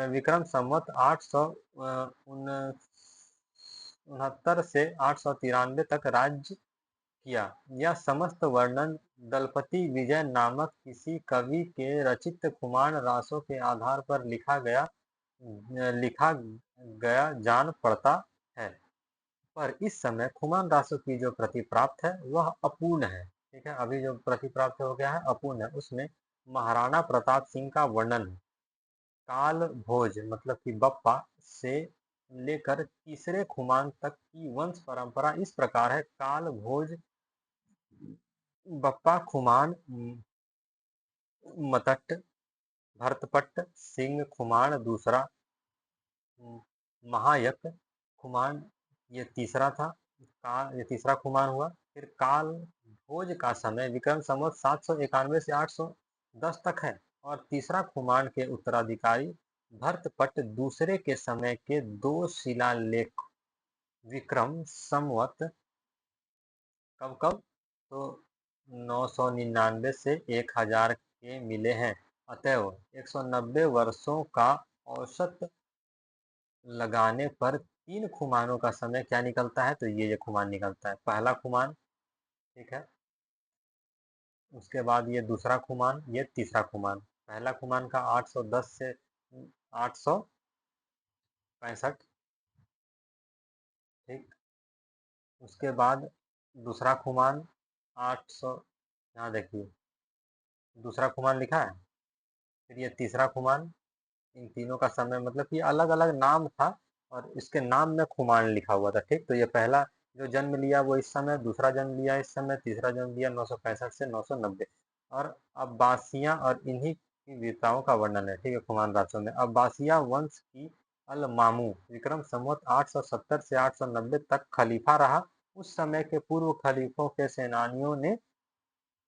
विक्रम संवत 869 से 893 तक राज्य किया। यह समस्त वर्णन दलपति विजय नामक किसी कवि के रचित खुमान रासों के आधार पर लिखा गया जान पड़ता है। पर इस समय खुमान रासों की जो प्रति प्राप्त है वह अपूर्ण है। ठीक है, अभी जो प्रति प्राप्त हो गया है अपूर्ण है। उसमें महाराणा प्रताप सिंह का वर्णन है। काल भोज मतलब कि बप्पा से लेकर तीसरे खुमान तक की वंश परंपरा इस प्रकार है। काल भोज बप्पा खुमान मतट भरतपट्ट सिंह खुमान दूसरा महायक खुमान ये तीसरा था। ये तीसरा खुमान हुआ। फिर काल भोज का समय विक्रम संवत 791 से 810 तक है और तीसरा खुमान के उत्तराधिकारी भरतपट्ट दूसरे के समय के 2 शिलालेख विक्रम संवत कब कब तो 999 से 1000 के मिले हैं। अतएव 190 वर्षों का औसत लगाने पर 3 खुमानों का समय क्या निकलता है? तो ये खुमान निकलता है। पहला खुमान, ठीक है, उसके बाद ये दूसरा खुमान, ये तीसरा खुमान। पहला खुमान का 810 से 865, ठीक। उसके बाद दूसरा खुमान 800, यहाँ देखिए दूसरा खुमान लिखा है। फिर ये तीसरा खुमान, इन तीनों का समय मतलब कि अलग अलग नाम था और इसके नाम में खुमान लिखा हुआ था। ठीक, तो ये पहला जो जन्म लिया वो इस समय, दूसरा जन्म लिया इस समय, तीसरा जन्म लिया 965 से 990। और अब्बासियां और इन्हीं की वीरताओं का वर्णन है। ठीक है, खुमान रासों में अब्बासिया वंश की अल मामू विक्रम संवत 870 से 890 तक खलीफा रहा। उस समय के पूर्व खलीफों के सेनानियों ने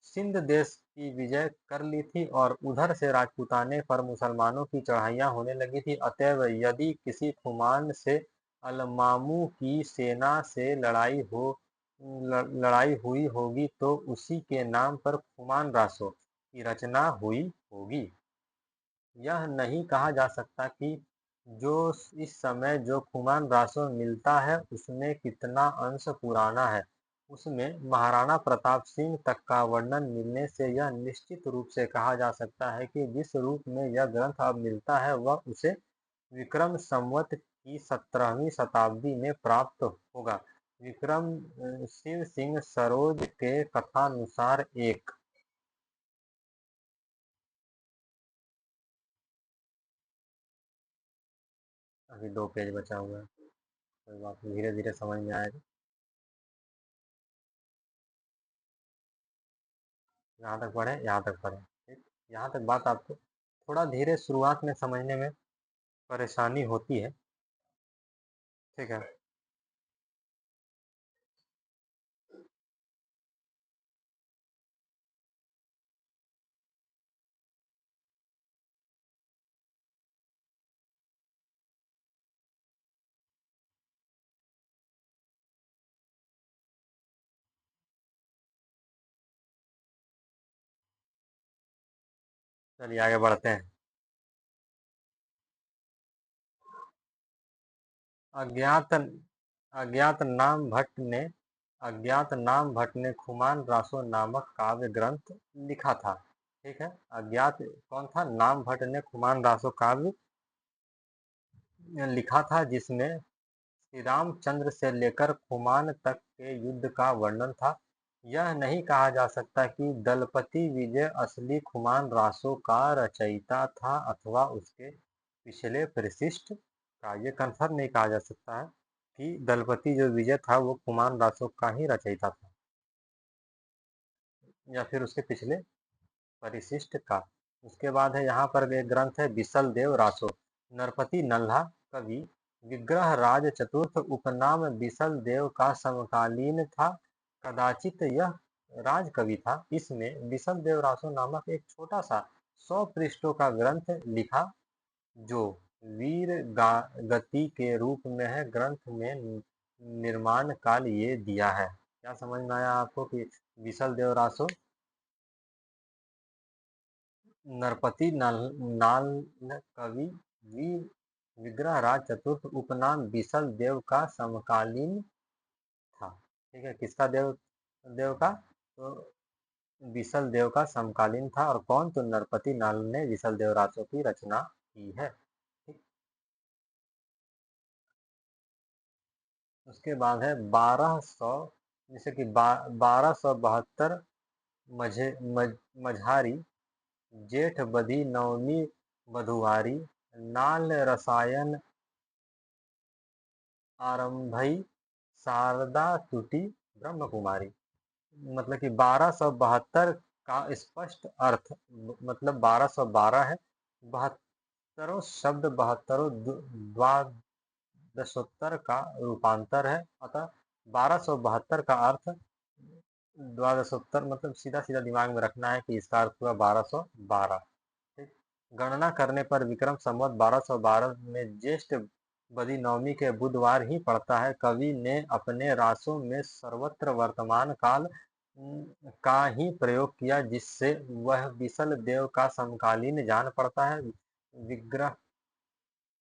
सिंध देश की विजय कर ली थी और उधर से राजपूताने पर मुसलमानों की चढ़ाइयाँ होने लगी थी। अतएव यदि किसी खुमान से अलमामू की सेना से लड़ाई हुई होगी तो उसी के नाम पर खुमान रासो की रचना हुई होगी। यह नहीं कहा जा सकता कि जो इस समय जो खुमान रासो मिलता है उसमें कितना अंश पुराना है। उसमें महाराणा प्रताप सिंह तक का वर्णन मिलने से यह निश्चित रूप से कहा जा सकता है कि जिस रूप में यह ग्रंथ अब मिलता है वह उसे विक्रम संवत की 17वीं शताब्दी में प्राप्त होगा। विक्रम शिव सिंह सरोज के कथानुसार एक अभी 2 पेज बचा हुआ है। कोई बात नहीं, धीरे धीरे समझ में आएगा। यहाँ तक पढ़े, यहाँ तक पढ़े, ठीक। यहाँ तक बात आपको थोड़ा धीरे शुरुआत में समझने में परेशानी होती है। ठीक है, चलिए आगे बढ़ते हैं। अज्ञात अज्ञात नाम भट्ट ने अज्ञात नाम भट्ट ने खुमान रासो नामक काव्य ग्रंथ लिखा था। ठीक है, अज्ञात कौन था? नाम भट्ट ने खुमान रासो काव्य लिखा था जिसमें श्री रामचंद्र से लेकर खुमान तक के युद्ध का वर्णन था। यह नहीं कहा जा सकता कि दलपति विजय असली खुमान रासो का रचयिता था अथवा उसके पिछले परिशिष्ट का, ये कन्फर्म नहीं कहा जा सकता है कि दलपति जो विजय था वो कुमार रासो का ही रचयिता था या फिर उसके पिछले परिशिष्ट का। उसके बाद है यहाँ पर एक ग्रंथ है बिसल देव रासो, नरपति नल्हा कवि विग्रह राज चतुर्थ उपनाम बिसल देव का समकालीन था, कदाचित यह राज कवि था। इसमें बिसल देव रासो नामक एक छोटा सा 100 पृष्ठों का ग्रंथ लिखा जो वीर गति के रूप में है। ग्रंथ में निर्माण काल ये दिया है। क्या समझ में आया आपको कि विसल देव रासो नरपति नाल कवि वीर विग्रह राज चतुर्थ उपनाम बिसल देव का समकालीन था। ठीक है, किसका देव देव का? तो विसल देव का समकालीन था। और कौन? तो नरपति नाल ने विसल देव रासो की रचना की है। ठीक। उसके बाद है 1200, जैसे कि 1272 मझे मझारी जेठ बदी नवमी बधुआरी नाल रसायन आरंभई शारदा तुटी ब्रह्म कुमारी। मतलब कि 1272 का स्पष्ट अर्थ, मतलब 1212 है, बहत्तरों शब्द बहत्तरों द्वादशोत्तर का रूपांतर है। अतः 1272 का अर्थ द्वादशोत्तर, मतलब सीधा सीधा दिमाग में रखना है कि इसका अर्थ हुआ 1212। ठीक। गणना करने पर विक्रम संवत 1212 में ज्येष्ठ बदी नवमी के बुधवार ही पड़ता है। कवि ने अपने रासों में सर्वत्र वर्तमान काल का ही प्रयोग किया, जिससे वह बिसल देव का समकालीन जान पड़ता है। विग्रह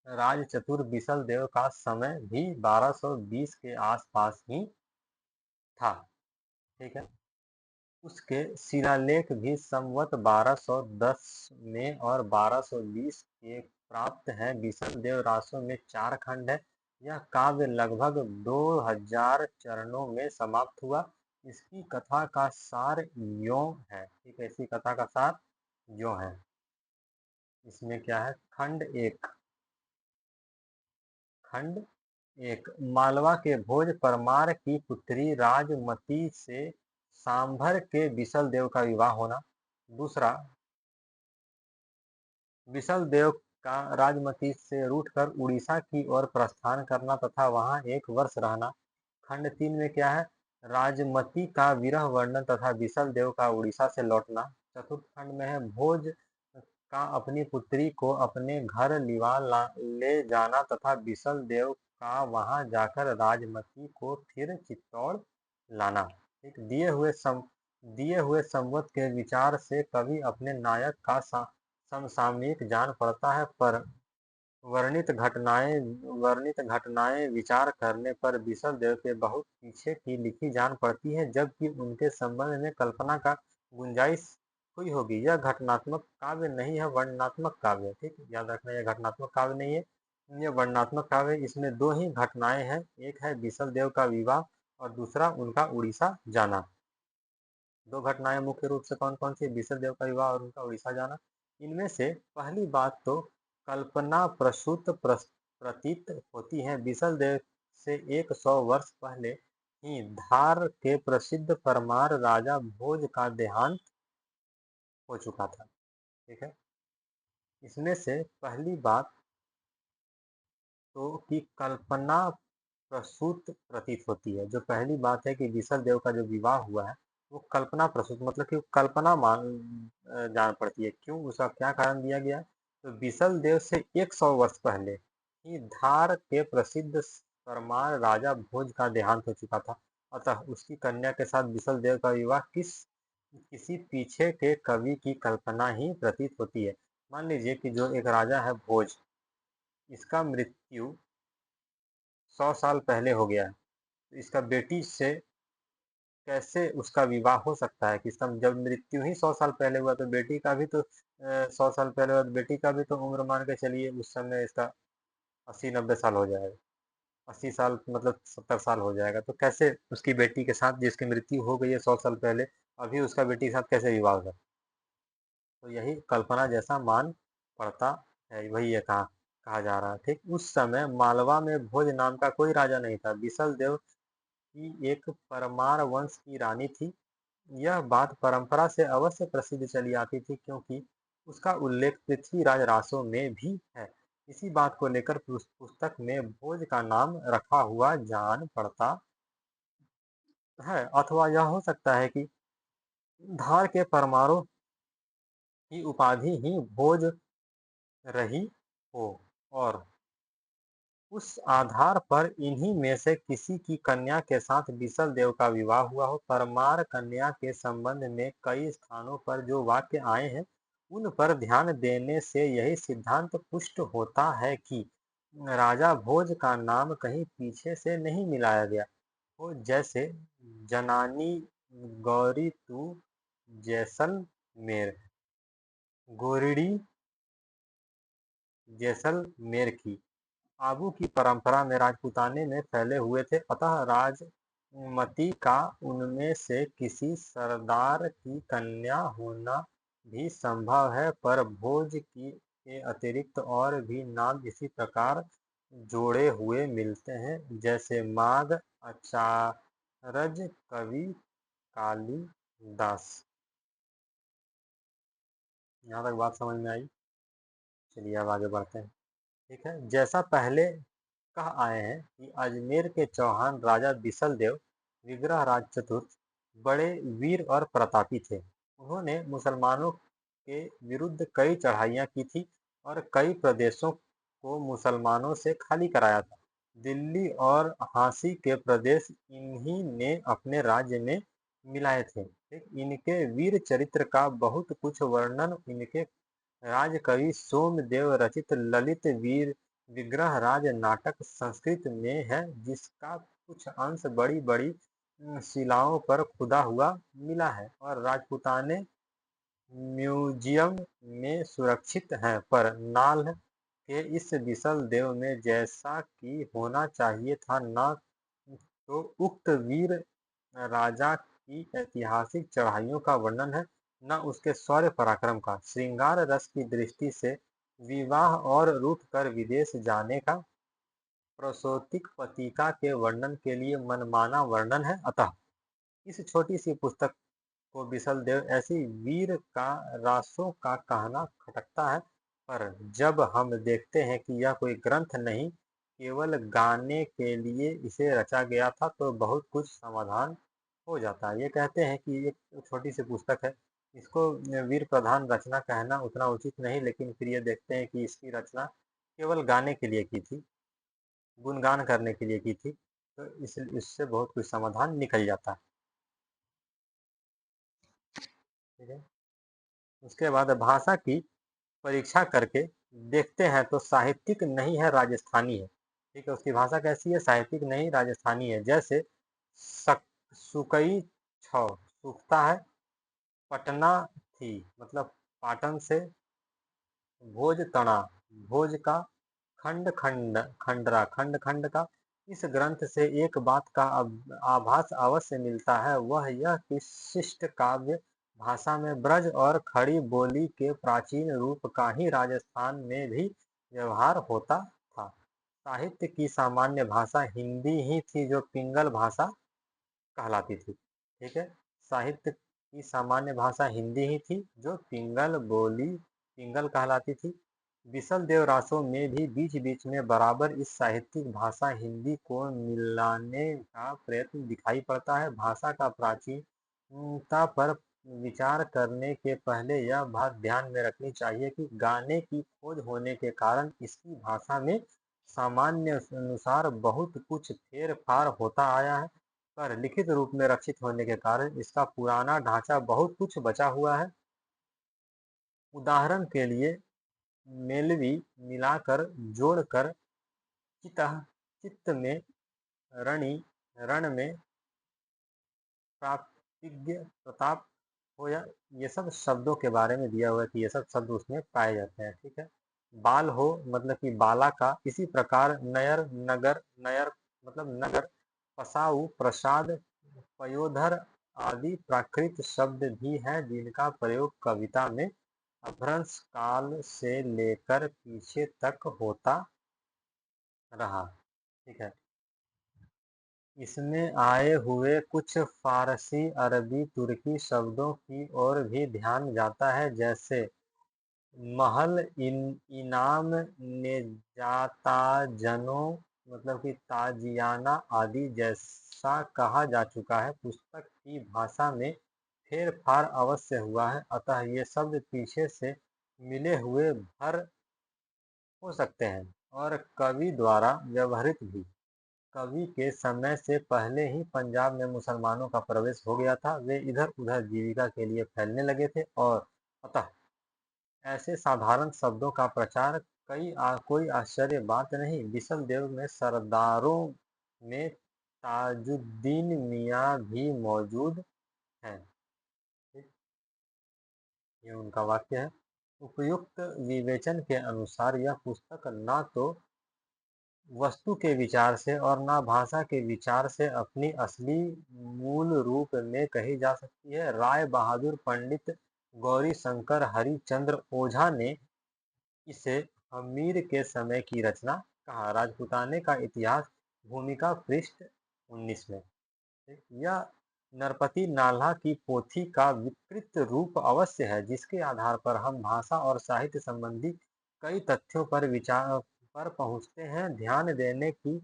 राज चतुर बिसल देव का समय भी 1220 के आसपास ही था। ठीक है। उसके शिलालेख भी संवत 1210 में और 1220 के प्राप्त हैं। बिसल देव रासो में 4 खंड है। यह काव्य लगभग 2000 चरणों में समाप्त हुआ। इसकी कथा का सार यों है। ठीक है, इसी कथा का सार यों है। इसमें क्या है? खंड एक, खंड एक, मालवा के भोज परमार की पुत्री राजमती से सांभर के बिसल देव का विवाह होना। दूसरा, बिसल देव का राजमती से रूठकर उड़ीसा की ओर प्रस्थान करना तथा वहां 1 वर्ष रहना। खंड 3 में क्या है? राजमती का विरह वर्णन तथा बिसल देव का उड़ीसा से लौटना। चतुर्थ खंड में है भोज का अपनी पुत्री को अपने घर ले जाना तथा बिसल देव का वहां जाकर राजमती को फिर चित्तौड़ लाना। ठीक। दिए हुए संवत के विचार से कवि अपने नायक का समसामयिक जान पड़ता है, पर वर्णित घटनाएं विचार करने पर बिसल देव के बहुत पीछे की लिखी जान पड़ती है, जबकि उनके संबंध में कल्पना का गुंजाइश हुई होगी। यह घटनात्मक काव्य नहीं है, वर्णनात्मक काव्य है। ठीक, याद रखना, यह घटनात्मक काव्य नहीं है, यह वर्णनात्मक काव्य है। इसमें 2 ही घटनाएं हैं, एक है बिसल देव का विवाह और दूसरा उनका उड़ीसा जाना। 2 घटनाएं मुख्य रूप से कौन कौन सी? बिसल देव का विवाह और उनका उड़ीसा जाना। इनमें से पहली बात तो कल्पना प्रसूत प्रतीत होती है। बिसल देव से 100 वर्ष पहले ही धार के प्रसिद्ध परमार राजा भोज का देहांत हो चुका था। ठीक है। इसमें से पहली बात तो कि कल्पना प्रसूत प्रतीत होती है। जो पहली बात है कि बिसल देव का जो विवाह हुआ है वो कल्पना प्रसूत, मतलब कि कल्पना जान पड़ती है। क्यों? उसका क्या कारण दिया गया? तो बिसल देव से 100 वर्ष पहले ही धार के प्रसिद्ध परमार राजा भोज का देहांत हो चुका था। अतः उसकी कन्या के साथ बिसल देव का विवाह किसी पीछे के कवि की कल्पना ही प्रतीत होती है। मान लीजिए कि जो एक राजा है भोज, इसका मृत्यु 100 साल पहले हो गया है, तो इसका बेटी से कैसे उसका विवाह हो सकता है? कि इसका जब मृत्यु ही 100 साल पहले हुआ तो बेटी का भी तो 100 साल पहले हुआ तो बेटी का भी तो उम्र मान के चलिए उस समय इसका 80-90 साल हो जाएगा। 80 साल मतलब 70 साल हो जाएगा। तो कैसे उसकी बेटी के साथ जिसकी मृत्यु हो गई है 100 साल पहले, अभी उसका बेटी के साथ कैसे विवाह होगा? तो यही कल्पना जैसा मान पड़ता है, वही ये कहा कहा जा रहा है। ठीक, उस समय मालवा में भोज नाम का कोई राजा नहीं था। बिसल देव की एक परमार वंश की रानी थी। यह बात परंपरा से अवश्य प्रसिद्ध चली आती थी, क्योंकि उसका उल्लेख पृथ्वीराज रासो में भी है। इसी बात को लेकर पुस्तक में भोज का नाम रखा हुआ जान पड़ता है। अथवा यह हो सकता है कि धार के परमारों की उपाधि ही भोज रही हो, और उस आधार पर इन्हीं में से किसी की कन्या के साथ बिसल देव का विवाह हुआ हो। परमार कन्या के संबंध में कई स्थानों पर जो वाक्य आए हैं, उन पर ध्यान देने से यही सिद्धांत पुष्ट होता है कि राजा भोज का नाम कहीं पीछे से नहीं मिलाया गया हो। जैसे जनानी गौरी तू जैसलमेर, गोरिड़ी जैसलमेर की आबू की परंपरा में राजपूताने में फैले हुए थे। अतः राजमती का उनमें से किसी सरदार की कन्या होना भी संभव है, पर भोज की के अतिरिक्त और भी नाम इसी प्रकार जोड़े हुए मिलते हैं, जैसे माघ, अचारज, कवि कालिदास। यहाँ तक बात समझ में आई? चलिए अब आगे बढ़ते हैं। ठीक है, जैसा पहले कह आए हैं कि अजमेर के चौहान राजा बिसल देव विग्रहराज चतुर्थ बड़े वीर और प्रतापी थे। उन्होंने मुसलमानों के विरुद्ध कई चढ़ाइयाँ की थी और कई प्रदेशों को मुसलमानों से खाली कराया था। दिल्ली और हांसी के प्रदेश इन्हीं ने अपने राज्य में मिलाए थे। इनके वीर चरित्र का बहुत कुछ वर्णन इनके राजकवि सोमदेव रचित ललित वीर विग्रहराज नाटक संस्कृत में है, जिसका कुछ अंश बड़ी बड़ी शिलाओं पर खुदा हुआ मिला है और राजपूताने म्यूजियम में सुरक्षित है। पर नाल के इस बिसल देव में जैसा कि होना चाहिए था, न तो उक्त वीर राजा की ऐतिहासिक चढ़ाइयों का वर्णन है, न उसके शौर्य पराक्रम का। श्रृंगार रस की दृष्टि से विवाह और रूठ कर विदेश जाने का प्रसौतिक पतिका के वर्णन के लिए मनमाना वर्णन है। अतः इस छोटी सी पुस्तक को बिसल देव ऐसी वीर का रासों का कहना खटकता है। पर जब हम देखते हैं कि यह कोई ग्रंथ नहीं, केवल गाने के लिए इसे रचा गया था, तो बहुत कुछ समाधान हो जाता है। ये कहते हैं कि एक छोटी सी पुस्तक है, इसको वीर प्रधान रचना कहना उतना उचित नहीं, लेकिन फिर ये देखते हैं कि इसकी रचना केवल गाने के लिए की थी, गुणगान करने के लिए की थी, तो इससे बहुत कुछ समाधान निकल जाता है। ठीक है, उसके बाद भाषा की परीक्षा करके देखते हैं तो साहित्यिक नहीं है, राजस्थानी है। ठीक है, उसकी भाषा कैसी है? साहित्यिक नहीं, राजस्थानी है। जैसे सुकई छ सूखता है, पटना थी मतलब पाटन से, भोज तना भोज का, खंड खंड खंडरा खंड खंड का। इस ग्रंथ से एक बात का आभास अवश्य मिलता है, वह यह कि शिष्ट काव्य भाषा में ब्रज और खड़ी बोली के प्राचीन रूप का ही राजस्थान में भी व्यवहार होता था। साहित्य की सामान्य भाषा हिंदी ही थी, जो पिंगल भाषा कहलाती थी। ठीक है, साहित्य की सामान्य भाषा हिंदी ही थी, जो पिंगल कहलाती थी। बिसल देव रासों में भी बीच बीच में बराबर इस साहित्यिक भाषा हिंदी को मिलाने का प्रयत्न दिखाई पड़ता है। भाषा का प्राचीनता पर विचार करने के पहले यह बात ध्यान में रखनी चाहिए कि गाने की खोज होने के कारण इसकी भाषा में सामान्य अनुसार बहुत कुछ फेर फार होता आया है, पर लिखित रूप में रक्षित होने के कारण इसका पुराना ढांचा बहुत कुछ बचा हुआ है। उदाहरण के लिए मेलवी मिलाकर जोड़कर चितः चित्त में, रणी रण में, प्राप्तिज्ञ प्रताप हो, या ये सब शब्दों के बारे में दिया हुआ है कि ये सब शब्द उसमें पाए जाते हैं। ठीक है, बाल हो मतलब कि बाला का। इसी प्रकार नयर नगर, नयर मतलब नगर, पसाऊ प्रसाद, पयोधर आदि प्राकृत शब्द भी हैं, जिनका प्रयोग कविता में अपभ्रंश काल से लेकर पीछे तक होता रहा। ठीक है। इसमें आए हुए कुछ फारसी, अरबी, तुर्की शब्दों की ओर भी ध्यान जाता है, जैसे महल, इनाम, नेजाताजनो मतलब कि ताजियाना आदि। जैसा कहा जा चुका है, पुस्तक की भाषा में फेरफार अवश्य हुआ है, अतः ये शब्द पीछे से मिले हुए भर हो सकते हैं और कवि द्वारा व्यवहृत भी। कवि के समय से पहले ही पंजाब में मुसलमानों का प्रवेश हो गया था। वे इधर उधर जीविका के लिए फैलने लगे थे और अतः ऐसे साधारण शब्दों का प्रचार कोई आश्चर्य बात नहीं। बिसल देव में सरदारों में ताजुद्दीन मियाँ भी मौजूद हैं। ये उनका वाक्य है। उपयुक्त विवेचन के अनुसार यह पुस्तक न तो वस्तु के विचार से और न भाषा के विचार से अपनी असली मूल रूप में कही जा सकती है। राय बहादुर पंडित गौरी शंकर हरिचंद्र ओझा ने इसे हमीर के समय की रचना कहा। राजपूताने का इतिहास, भूमिका, पृष्ठ 19 में। यह नरपति नाल्हा की पोथी का विकृत रूप अवश्य है, जिसके आधार पर हम भाषा और साहित्य संबंधी कई तथ्यों पर विचार पर पहुँचते हैं। ध्यान देने की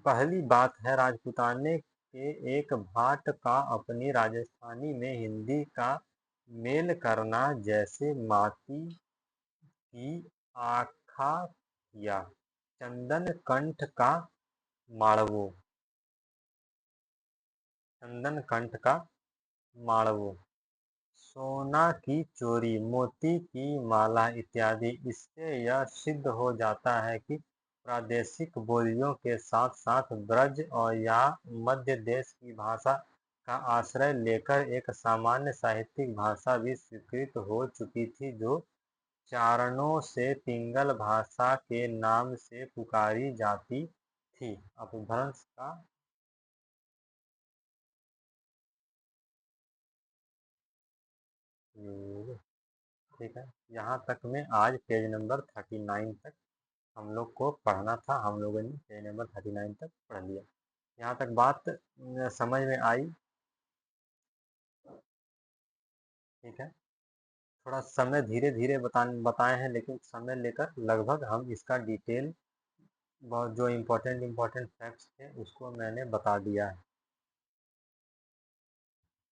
पहली बात है, राजपूताने के एक भाट का अपनी राजस्थानी में हिंदी का मेल करना, जैसे माती की आखा या चंदन कंठ का माड़वो, चंदन कंठ का माड़वो, सोना की चोरी, मोती की माला इत्यादि। इससे यह सिद्ध हो जाता है कि प्रादेशिक बोलियों के साथ साथ ब्रज और या मध्य देश की भाषा का आश्रय लेकर एक सामान्य साहित्यिक भाषा भी स्वीकृत हो चुकी थी, जो चारणों से पिंगल भाषा के नाम से पुकारी जाती थी। अपभ्रंश का योग। ठीक है। यहाँ तक में आज पेज नंबर 39 तक हम लोग को पढ़ना था। हम लोगों ने पेज नंबर 39 तक पढ़ लिया। यहाँ तक बात समझ में आई। ठीक है। थोड़ा समय धीरे धीरे बताए हैं, लेकिन समय लेकर लगभग हम इसका डिटेल, बहुत जो इम्पोर्टेंट इम्पोर्टेंट फैक्ट्स थे उसको मैंने बता दिया है।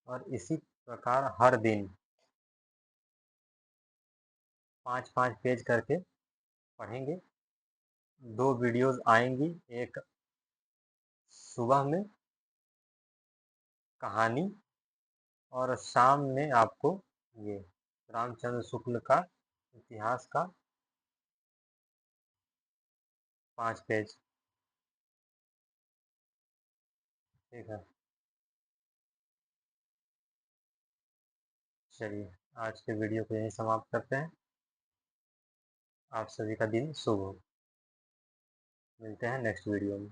और इसी प्रकार हर दिन 5-5 पेज करके पढ़ेंगे। 2 वीडियोस आएंगी, एक सुबह में कहानी और शाम में आपको ये रामचंद्र शुक्ल का इतिहास का 5 पेज। ठीक है। चलिए, आज के वीडियो को यहीं समाप्त करते हैं। आप सभी का दिन शुभ हो। मिलते हैं नेक्स्ट वीडियो में।